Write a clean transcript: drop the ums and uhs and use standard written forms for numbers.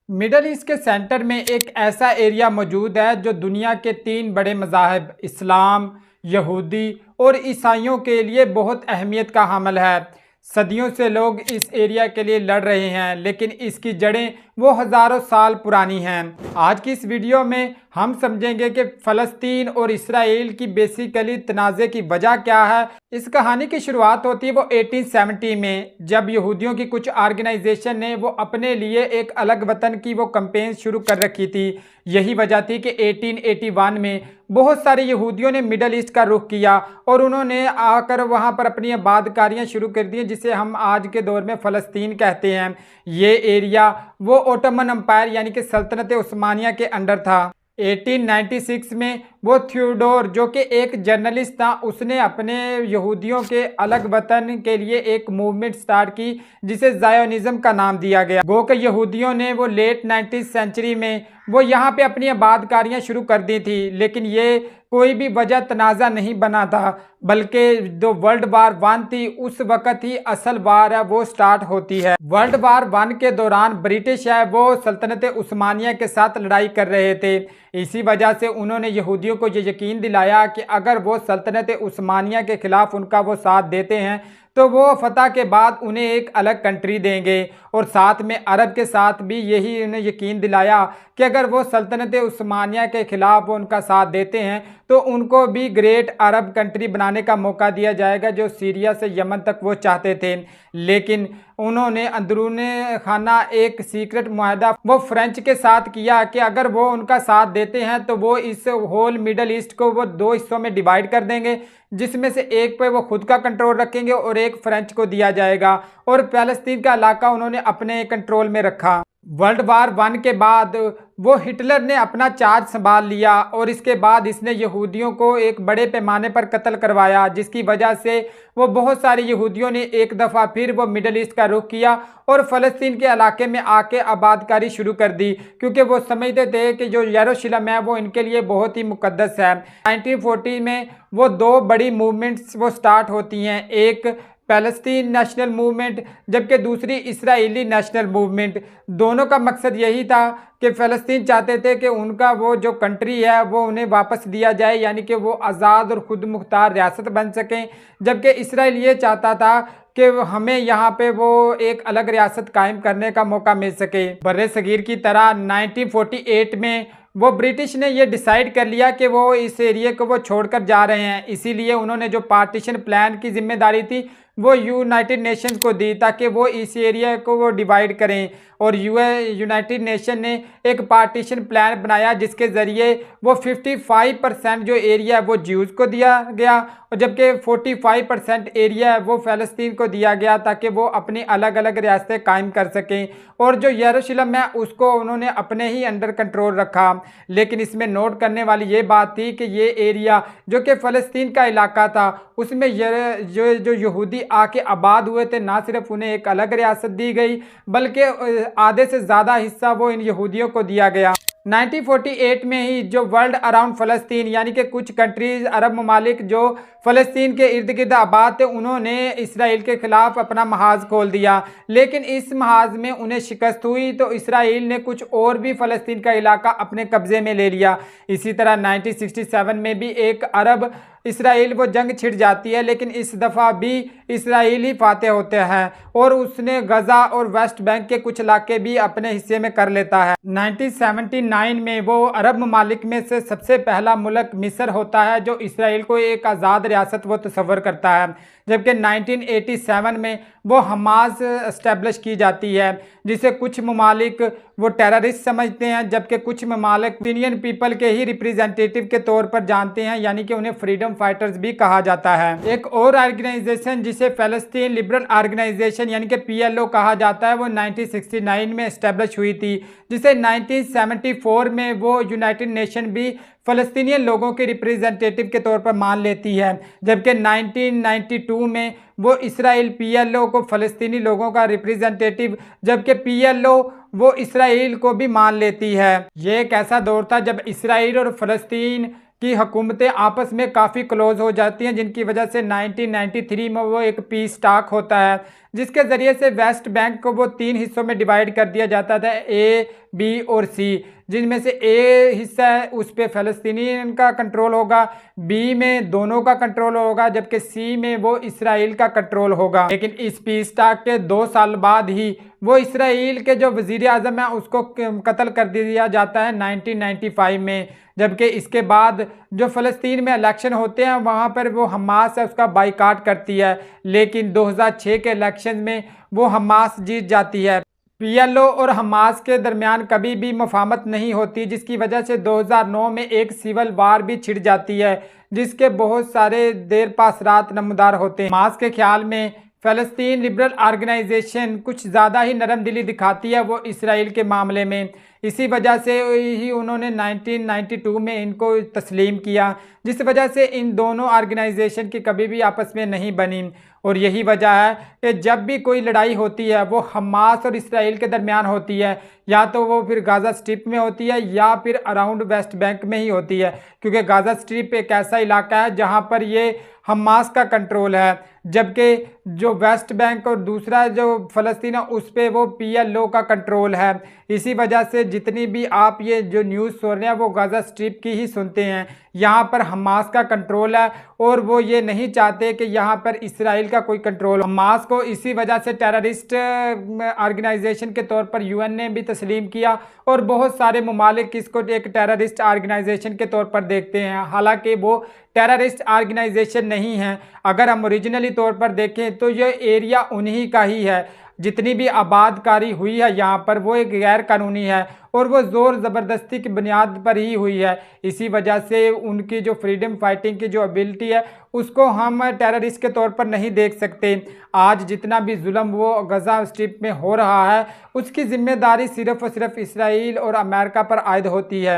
Middle east के centre में एक ऐसा एरिया मौजूद है जो दुनिया के तीन बड़े मज़ाहिब इस्लाम, यहूदी और ईसाइयों के लिए बहुत अहमियत का हामिल है। सदियों से लोग इस एरिया के लिए लड़ रहे हैं, लेकिन इसकी जड़ें वो हज़ारों साल पुरानी हैं। आज की इस वीडियो में हम समझेंगे कि फ़लस्तीन और इसराइल की बेसिकली तनाज़े की वजह क्या है। इस कहानी की शुरुआत होती है वो 1870 में, जब यहूदियों की कुछ ऑर्गेनाइजेशन ने वो अपने लिए एक अलग वतन की वो कैंपेन शुरू कर रखी थी। यही वजह थी कि 1881 में बहुत सारे यहूदियों ने मिडल ईस्ट का रुख किया और उन्होंने आकर वहां पर अपनी आबादकारियां शुरू कर दी, जिसे हम आज के दौर में फ़लस्तीन कहते हैं। ये एरिया वो ओटोमन अम्पायर यानी कि सल्तनत उस्मानिया के अंडर था। 1896 में वो थियोडोर, जो कि एक जर्नलिस्ट था, उसने अपने यहूदियों के अलग वतन के लिए एक मूवमेंट स्टार्ट की जिसे ज़ायोनिज़्म का नाम दिया गया। गो के यहूदियों ने वो लेट 19th सेंचुरी में वो यहाँ पे अपनी आबादकारियाँ शुरू कर दी थी, लेकिन ये कोई भी वजह तनाज़ा नहीं बना था, बल्कि जो वर्ल्ड वार 1 थी उस वक़्त ही असल वार है वो स्टार्ट होती है। वर्ल्ड वार 1 के दौरान ब्रिटिश है वो सल्तनत उस्मानिया के साथ लड़ाई कर रहे थे। इसी वजह से उन्होंने यहूदियों को ये यकीन दिलाया कि अगर वो सल्तनत उस्मानिया के खिलाफ उनका वो साथ देते हैं तो वो फतह के बाद उन्हें एक अलग कंट्री देंगे। और साथ में अरब के साथ भी यही उन्हें यकीन दिलाया कि अगर वो सल्तनत उस्मानिया के खिलाफ वो उनका साथ देते हैं तो उनको भी ग्रेट अरब कंट्री बनाने का मौका दिया जाएगा, जो सीरिया से यमन तक वो चाहते थे। लेकिन उन्होंने अंदरूने खाना एक सीक्रेट मुआहदा वो फ्रेंच के साथ किया कि अगर वो उनका साथ देते हैं तो वो इस होल मिडल ईस्ट को वो 2 हिस्सों में डिवाइड कर देंगे, जिसमें से एक पे वो खुद का कंट्रोल रखेंगे और एक फ्रेंच को दिया जाएगा, और फ़लस्तीन का इलाका उन्होंने अपने कंट्रोल में रखा। वर्ल्ड वार 1 के बाद वो हिटलर ने अपना चार्ज संभाल लिया और इसके बाद इसने यहूदियों को एक बड़े पैमाने पर कत्ल करवाया, जिसकी वजह से वो बहुत सारे यहूदियों ने एक दफ़ा फिर वो मिडल ईस्ट का रुख किया और फ़लस्तीन के इलाके में आके आबादकारी शुरू कर दी, क्योंकि वो समझते थे कि जो यरूशलेम है वो इनके लिए बहुत ही मुकद्दस है। 1940 में वो 2 बड़ी मूवमेंट्स वो स्टार्ट होती हैं, एक फ़लस्तीन नेशनल मूवमेंट जबकि दूसरी इसराइली नेशनल मूवमेंट। दोनों का मकसद यही था कि फ़लस्तीन चाहते थे कि उनका वो जो कंट्री है वो उन्हें वापस दिया जाए, यानी कि वो आज़ाद और खुद मुख्तार रियासत बन सकें, जबकि इसराइल ये चाहता था कि हमें यहाँ पे वो एक अलग रियासत कायम करने का मौका मिल सके। बर्रे सगीर की तरह 1948 में वो ब्रिटिश ने ये डिसाइड कर लिया कि वो इस एरिया को वो छोड़कर जा रहे हैं, इसीलिए उन्होंने जो पार्टीशन प्लान की जिम्मेदारी थी वो यूनाइटेड नेशंस को दी ताकि वो इस एरिया को वो डिवाइड करें। और यूनाइटेड नेशन ने एक पार्टीशन प्लान बनाया जिसके ज़रिए वो 55% जो एरिया है वो ज्यूज़ को दिया गया और जबकि 45% एरिया है वो फ़लस्तीन को दिया गया ताकि वो अपनी अलग अलग रियासतें कायम कर सकें, और जो यरूशलेम है उसको उन्होंने अपने ही अंडर कंट्रोल रखा। लेकिन इसमें नोट करने वाली ये बात थी कि ये एरिया जो कि फ़लस्तीन का इलाका था उसमें जो यहूदी आके आबाद हुए थे, ना सिर्फ उन्हें एक अलग रियासत दी गई बल्कि आधे से ज़्यादा हिस्सा वो इन यहूदियों को दिया गया। 1948 में ही जो वर्ल्ड अराउंड फ़लस्तीन यानी कि कुछ कंट्रीज़ अरब ममालिक जो फ़लस्तीन के इर्द गिर्द आबाद थे उन्होंने इसराइल के ख़िलाफ़ अपना महाज खोल दिया, लेकिन इस महाज में उन्हें शिकस्त हुई तो इसराइल ने कुछ और भी फ़लस्तीन का इलाका अपने कब्ज़े में ले लिया। इसी तरह 1967 में भी एक अरब इसराइल वो जंग छिड़ जाती है, लेकिन इस दफ़ा भी इसराइल ही फातेह होते हैं और उसने गज़ा और वेस्ट बैंक के कुछ इलाके भी अपने हिस्से में कर लेता है। 1979 में वो अरब ममालिक में से सबसे पहला मुल्क मिस्र होता है जो इसराइल को एक आज़ाद रियासत वो तस्वर करता है, जबकि 1987 में वो हमास इस्टेब्लिश की जाती है जिसे कुछ ममालिक वो टेररिस्ट समझते हैं, जबकि कुछ ममालिक इंडियन पीपल के ही रिप्रेजेंटेटिव के तौर पर जानते हैं, यानी कि उन्हें फ्रीडम फाइटर्स भी कहा जाता है। एक और ऑर्गेनाइजेशन जिसे फ़लस्तीन लिबरल ऑर्गेनाइजेशन यानी कि PLO कहा जाता है वो 1969 में इस्टेब्लिश हुई थी, जिसे 1974 में वो यूनाइटेड नेशन भी फ़लस्तीनियन लोगों के रिप्रेजेंटेटिव के तौर पर मान लेती है, जबकि 1992 में वो इसराइल PLO को फ़लस्तीनी लोगों का रिप्रेजेंटेटिव जबकि PLO वो इसराइल को भी मान लेती है। ये एक ऐसा दौर था जब इसराइल और फ़लस्तीन की हुकूमतें आपस में काफ़ी क्लोज हो जाती हैं, जिनकी वजह से 1993 में वो एक पीस टॉक होता है जिसके ज़रिए से वेस्ट बैंक को वो 3 हिस्सों में डिवाइड कर दिया जाता था, A, बी और सी, जिनमें से ए हिस्सा है उस पे फ़लस्तीनियन का कंट्रोल होगा, बी में दोनों का कंट्रोल होगा, जबकि सी में वो इसराइल का कंट्रोल होगा। लेकिन इस पीस टॉक के 2 साल बाद ही वो इसराइल के जो वज़ीर आज़म है उसको कत्ल कर दिया जाता है 1995 में। जबकि इसके बाद जो फ़लस्तीन में इलेक्शन होते हैं वहाँ पर वो हमास है उसका बाइकाट करती है, लेकिन 2006 के इलेक्शन में वो हमास जीत जाती है। पीएलओ और हमास के दरमियान कभी भी मफाहमत नहीं होती, जिसकी वजह से 2009 में एक सिविल वार भी छिड़ जाती है, जिसके बहुत सारे देर पास रात नमदार होते हैं। हमास के ख्याल में फ़लस्तीन लिबरल ऑर्गेनाइजेशन कुछ ज़्यादा ही नरम दिली दिखाती है वो इसराइल के मामले में। इसी वजह से ही उन्होंने 1992 में इनको तस्लीम किया, जिस वजह से इन दोनों ऑर्गेनाइजेशन की कभी भी आपस में नहीं बनी। और यही वजह है कि जब भी कोई लड़ाई होती है वो हमास और इसराइल के दरमियान होती है, या तो वो फिर गाज़ा स्ट्रिप में होती है या फिर अराउंड वेस्ट बैंक में ही होती है, क्योंकि गाज़ा स्ट्रिप एक ऐसा इलाका है जहाँ पर ये हमास का कंट्रोल है, जबकि जो वेस्ट बैंक और दूसरा जो फ़लस्तीन है उस पर वो पीएलओ का कंट्रोल है। इसी वजह से जितनी भी आप ये जो न्यूज़ सुन रहे हैं वो गाज़ा स्ट्रिप की ही सुनते हैं। यहाँ पर हमास का कंट्रोल है और वो ये नहीं चाहते कि यहाँ पर इसराइल का कोई कंट्रोल। हमास को इसी वजह से टेररिस्ट ऑर्गेनाइजेशन के तौर पर यूएन ने भी तस्लीम किया और बहुत सारे ममालिक इसको एक टेररिस्ट ऑर्गेनाइजेशन के तौर पर देखते हैं, हालांकि वो टेररिस्ट ऑर्गेनाइजेशन नहीं है। अगर हम ओरिजिनली तौर पर देखें तो ये एरिया उन्हीं का ही है। जितनी भी आबादकारी हुई है यहाँ पर वो एक गैर कानूनी है और वो ज़ोर ज़बरदस्ती की बुनियाद पर ही हुई है। इसी वजह से उनकी जो फ्रीडम फाइटिंग की जो एबिलिटी है उसको हम टेररिस्ट के तौर पर नहीं देख सकते। आज जितना भी जुल्म वो गज़ा स्ट्रिप में हो रहा है उसकी ज़िम्मेदारी सिर्फ़ और सिर्फ इसराइल और अमेरिका पर आयद होती है।